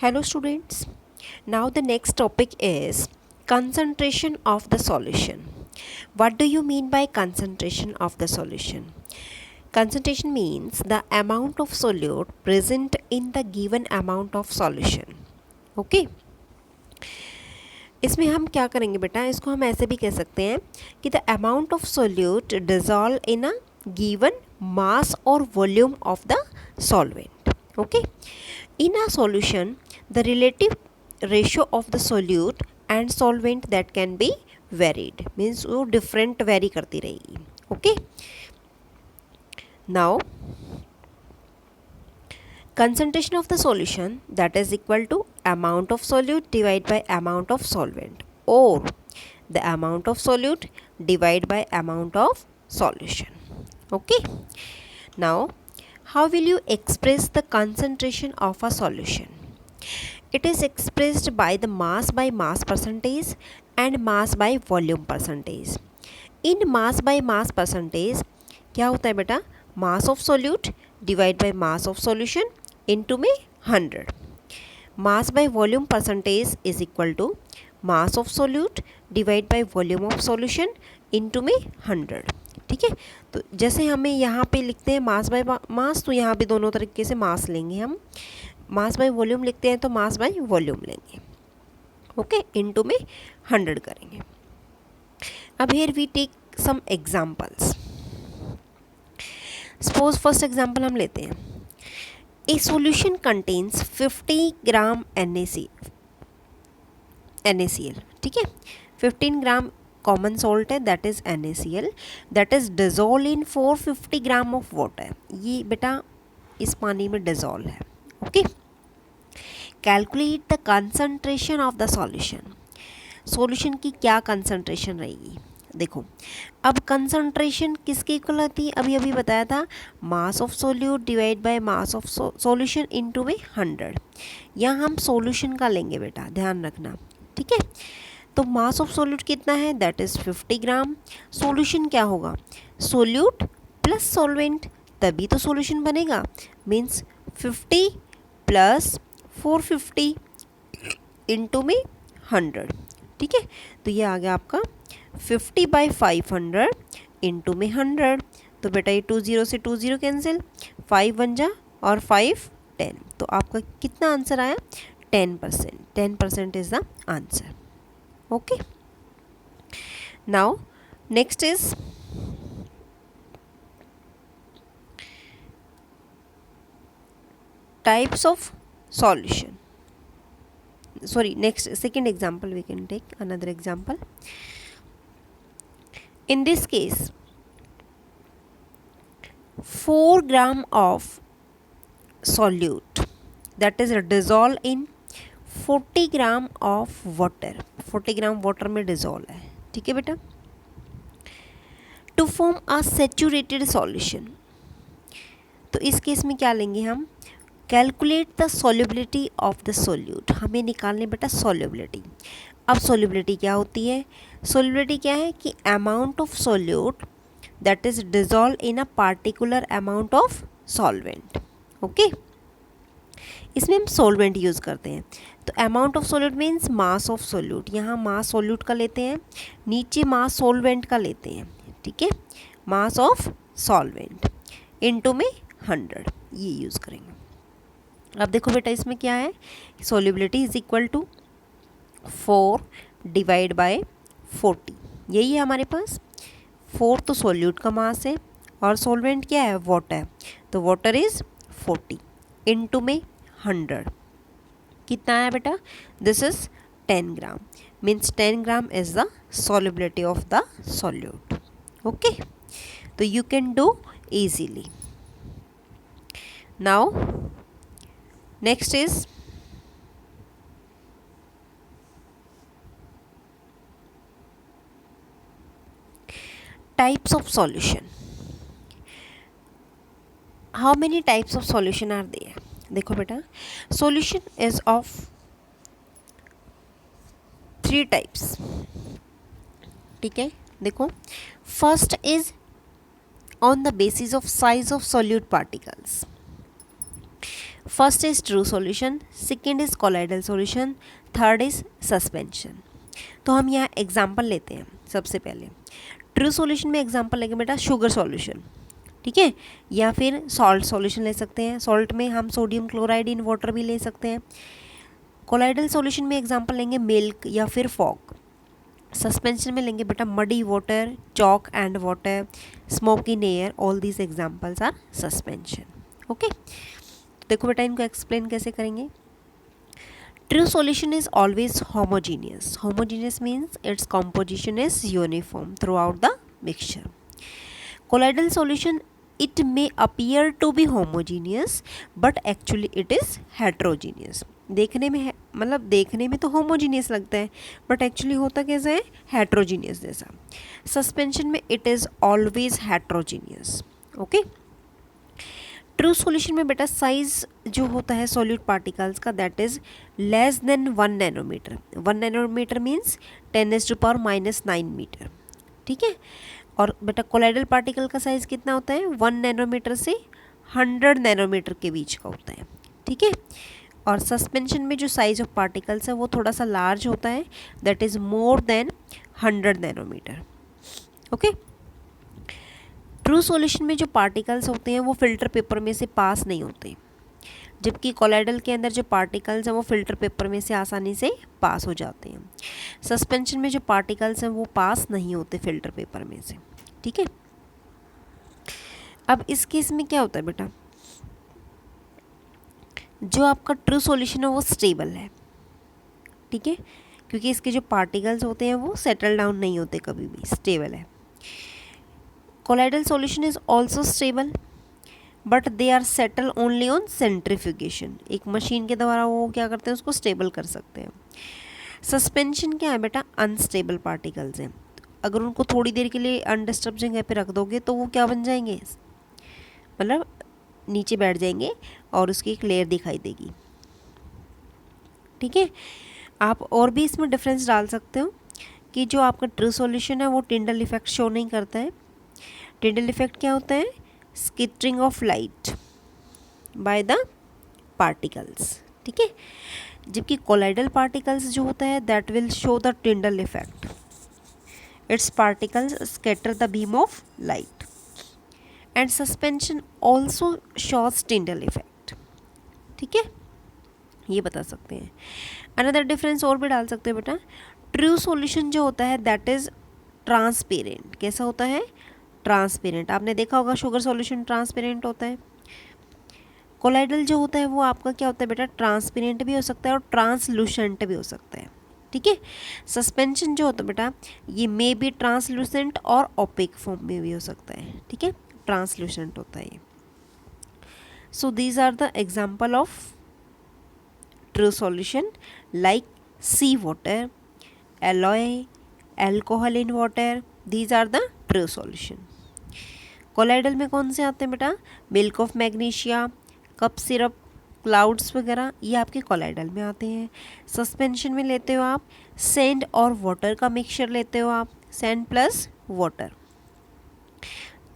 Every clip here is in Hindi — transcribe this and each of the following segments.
Hello students. Now the next topic is concentration of the solution. What do you mean by concentration of the solution? Concentration means the amount of solute present in the given amount of solution. Okay? इसमें हम क्या करेंगे बेटा, इसको हम ऐसे भी कह सकते हैं कि the amount of solute dissolve in a given mass और volume of the solvent. Okay, in a solution the relative ratio of the solute and solvent that can be varied, means वो different vary करती रहेगी. Okay, now concentration of the solution that is equal to amount of solute divided by amount of solvent, or the amount of solute divided by amount of solution. Okay, now how will you express the concentration of a solution? It is expressed by the mass by mass percentage and mass by volume percentage. In mass by mass percentage क्या होता है बेटा, mass of solute divide by mass of solution into में 100. Mass by volume percentage is equal to mass of solute divide by volume of solution into में 100. ठीक है, तो जैसे हमें यहाँ पे लिखते हैं मास बाय मास, तो यहाँ भी दोनों तरीके से मास लेंगे हम. मास बाय वॉल्यूम लिखते हैं तो मास बाय वॉल्यूम लेंगे. ओके, इनटू में 100 करेंगे. अब here we take some examples. Suppose first example हम लेते हैं. A solution contains 50 gram NaCl. ठीक है, 15 ग्राम कॉमन सॉल्ट है, that is NaCl, that is dissolve in 450 gram of water. ये बेटा इस पानी में डिजोल्व है. Okay, calculate the concentration of the solution. Solution की क्या कंसंट्रेशन रहेगी. देखो, अब कंसंट्रेशन किसके इक्वल होती है, अभी अभी बताया था, mass of solute divide by mass of solution into में 100. यहाँ हम सॉल्यूशन का लेंगे बेटा, ध्यान रखना. ठीक है, तो मास ऑफ सोल्यूट कितना है, दैट इज़ 50 ग्राम. सॉल्यूशन क्या होगा, सोल्यूट प्लस सॉल्वेंट, तभी तो सॉल्यूशन बनेगा. मीन्स 50 प्लस 450 इंटू में 100. ठीक है, तो ये आ गया आपका 50 बाई 500 इंटू में 100. तो बेटा ये 20 से 20 कैंसिल, 5 बन जा और 5 10. तो आपका कितना आंसर आया, 10%. 10% is the answer. Okay, now next is types of solution. Sorry, next second example we can take another example. In this case 4 gram of solute that is dissolved in 40 gram of water. 40 gram water में डिजोल्व है. ठीक है बेटा, to form a saturated solution. तो इस केस में क्या लेंगे हम, calculate the solubility of the solute. हमें निकालने बेटा सॉल्युबिलिटी. अब सॉल्युबिलिटी क्या होती है, सॉल्युबिलिटी क्या है कि amount of solute that is dissolve in a particular amount of solvent. Okay, इसमें हम सॉल्वेंट यूज़ करते हैं. तो amount of solute means mass of solute. यहाँ मास सोल्यूट का लेते हैं, नीचे मास सॉल्वेंट का लेते हैं. ठीक है, मास ऑफ सॉल्वेंट इनटू में 100, ये यूज़ करेंगे. अब देखो बेटा इसमें क्या है, solubility is equal to 4 divide by 40. यही है हमारे पास. 4 तो सोल्यूट का मास है और सॉल्वेंट क्या है, वाटर. तो वाटर इज 40 इनटू में 100. कितना आया बेटा, this is 10 gram. Means 10 gram is the solubility of the solute. Okay, तो you can do easily. Now next is types of solution. How many types of solution are there? देखो बेटा, solution is of 3 types. ठीक है, देखो, first is on the basis of size of solute particles. First is true solution, second is colloidal solution, third is suspension. तो हम यहाँ एग्जाम्पल लेते हैं। सबसे पहले ट्रू सॉल्यूशन में एग्जाम्पल लेंगे बेटा शुगर सॉल्यूशन, ठीक है, या फिर सॉल्ट सॉल्यूशन ले सकते हैं। सॉल्ट में हम सोडियम क्लोराइड इन वाटर भी ले सकते हैं। कोलाइडल सॉल्यूशन में एग्जांपल लेंगे मिल्क या फिर फॉग। सस्पेंशन में लेंगे बेटा muddy water, chalk and water, smoke in air, all these examples are suspension. Okay, देखो बेटा इनको एक्सप्लेन कैसे करेंगे। True solution is always homogeneous. Homogeneous means its composition is uniform throughout the mixture. Colloidal solution it may appear to be homogeneous but actually it is heterogeneous। देखने में मतलब देखने में तो होमोजीनियस लगता है बट एक्चुअली होता कैसा है, हेट्रोजीनियस जैसा। सस्पेंशन में it is always heterogeneous. Okay, true solution में बेटा साइज जो होता है सॉल्यूट पार्टिकल्स का that is less than 1 nanometre. 1 nanometre means 10⁻⁹ metre, ठीक है। और बेटा कोलाइडल पार्टिकल का साइज़ कितना होता है, 1 नैनोमीटर से 100 नैनोमीटर के बीच का होता है, ठीक है। और सस्पेंशन में जो साइज ऑफ पार्टिकल्स है वो थोड़ा सा लार्ज होता है, that is more than 100 nanometre. Okay, true solution में जो पार्टिकल्स होते हैं वो फिल्टर पेपर में से पास नहीं होते, जबकि कोलाइडल के अंदर जो पार्टिकल्स हैं वो फिल्टर पेपर में से आसानी से पास हो जाते हैं। सस्पेंशन में जो पार्टिकल्स हैं वो पास नहीं होते फिल्टर पेपर में से, ठीक है। अब इस केस में क्या होता है बेटा, जो आपका ट्रू सॉल्यूशन है वो स्टेबल है, ठीक है, क्योंकि इसके जो पार्टिकल्स होते हैं वो सेटल डाउन नहीं होते कभी भी, स्टेबल है। Colloidal solution is also stable but they are settle only on centrifugation. एक मशीन के द्वारा वो क्या करते हैं, उसको स्टेबल कर सकते हैं। सस्पेंशन क्या है बेटा, अनस्टेबल पार्टिकल्स हैं, अगर उनको थोड़ी देर के लिए अनडिस्टर्ब जगह पे रख दोगे तो वो क्या बन जाएंगे, मतलब नीचे बैठ जाएंगे और उसकी एक लेयर दिखाई देगी, ठीक है। आप और भी इसमें डिफरेंस डाल सकते हो कि जो आपका ट्रू सॉल्यूशन है वो टिंडल इफेक्ट शो नहीं करता है। टिंडल इफेक्ट क्या होता है, scattering of light by the particles, ठीक है, जबकि कोलाइडल पार्टिकल्स जो होता है that will show the Tyndall effect. Its particles scatter the beam of light and suspension also shows Tyndall effect, ठीक है, ये बता सकते हैं। अनदर डिफरेंस और भी डाल सकते हैं बेटा, ट्रू सॉल्यूशन जो होता है दैट इज ट्रांसपेरेंट। कैसा होता है, ट्रांसपेरेंट। आपने देखा होगा शुगर सॉल्यूशन ट्रांसपेरेंट होता है। कोलाइडल जो होता है वो आपका क्या होता है बेटा, ट्रांसपेरेंट भी हो सकता है और ट्रांसलूसेंट भी हो सकता है, ठीक है। सस्पेंशन जो होता है बेटा ये मे बी ट्रांसलूसेंट और ओपेक फॉर्म में भी हो सकता है, ठीक है, ट्रांसलूसेंट होता है ये। So these are the example of true solution like sea water, alloy, alcohol in water, these are the true solution. Colloidal में कौन से आते हैं बेटा, milk of magnesia, cough syrup, clouds वगैरह, ये आपके कोलाइडल में आते हैं। सस्पेंशन में लेते हो आप सैंड और वाटर का मिक्सचर लेते हो आप, sand plus water.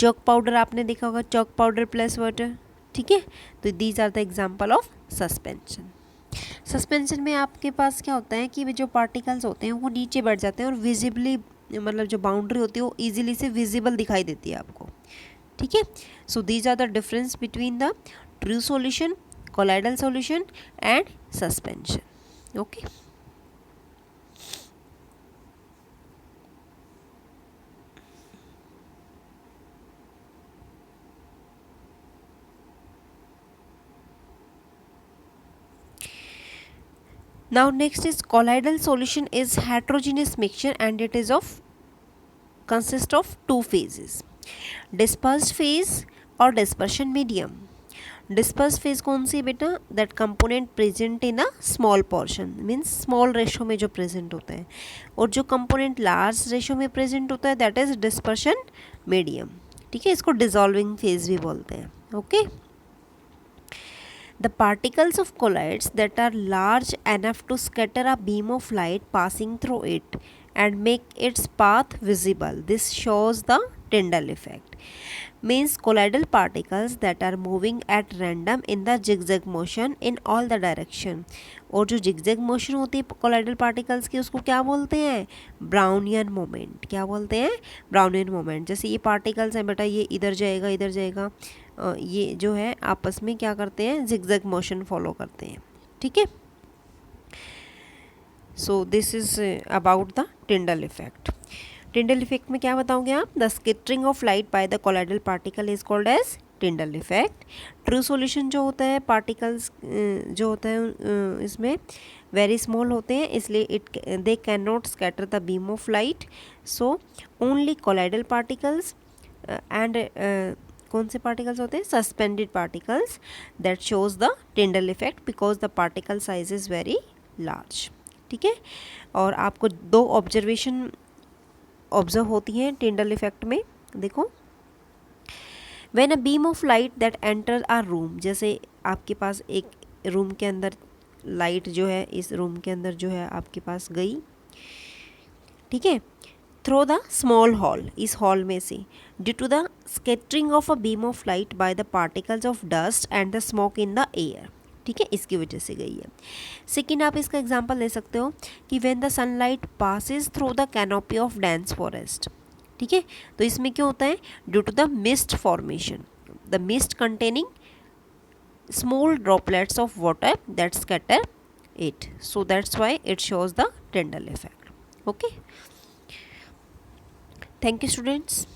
Chalk powder आपने देखा होगा, चॉक पाउडर प्लस वाटर, ठीक है। तो these are the example of suspension. Suspension में आपके पास क्या होता है कि जो पार्टिकल्स होते हैं वो नीचे बैठ जाते हैं और विजिबली, मतलब जो बाउंड्री होती है वो ईजिली से विजिबल दिखाई देती है आपको, ठीक है। So these are the difference between the true solution, colloidal solution and suspension. Okay, now next is colloidal solution is heterogeneous mixture and it is of consist of two phases, dispersed phase और dispersion medium। डिस्पर्स फेज कौन सी है बेटा, that component present in a small portion, means small ratio में जो प्रेजेंट होता है, और जो कंपोनेंट लार्ज रेशो में प्रेजेंट होता है दैट इज डिस्पर्शन मीडियम, ठीक है, इसको डिसॉल्विंग फेज भी बोलते हैं। Okay, the particles of colloids that are large enough to scatter a beam of light passing through it and make its path visible, this shows the Tyndall effect means colloidal particles that are moving at random in the zigzag motion in all the direction. और जो zigzag motion होती है colloidal particles की उसको क्या बोलते हैं? Brownian moment. क्या बोलते हैं? Brownian moment. जैसे ये particles हैं बेटा, ये इधर जाएगा इधर जाएगा, ये जो है आपस में क्या करते हैं? zigzag motion follow करते हैं. ठीक है. So this is about the Tyndall effect. Tyndall effect में क्या बताओगे आप? The scattering of light by the colloidal particle is called as Tyndall effect. True solution जो होता है, पार्टिकल्स जो होता है इसमें वेरी स्मॉल होते हैं, इसलिए they can not scatter the beam of light. So only colloidal particles and कौन से पार्टिकल्स होते हैं? Suspended particles that shows the Tyndall effect because the particle size is very large. ठीक है. और आपको दो ऑब्जर्वेशन ऑब्जर्व होती हैं टिंडल इफेक्ट में. देखो, when a beam of light that enter a room, जैसे आपके पास एक रूम के अंदर लाइट जो है इस रूम के अंदर जो है आपके पास गई, ठीक है, थ्रो द स्मॉल हॉल, इस हॉल में से, due to the scattering of a beam of light by the particles of dust and the smoke in the air. ठीक है, इसकी वजह से गई है. सेकेंड, आप इसका एग्जांपल ले सकते हो कि when the sunlight passes through the canopy of dense forest. ठीक है, तो इसमें क्या होता है? Due to the mist formation, the mist containing small droplets of water that scatter it, so that's why it shows the Tyndall effect. Okay, thank you students.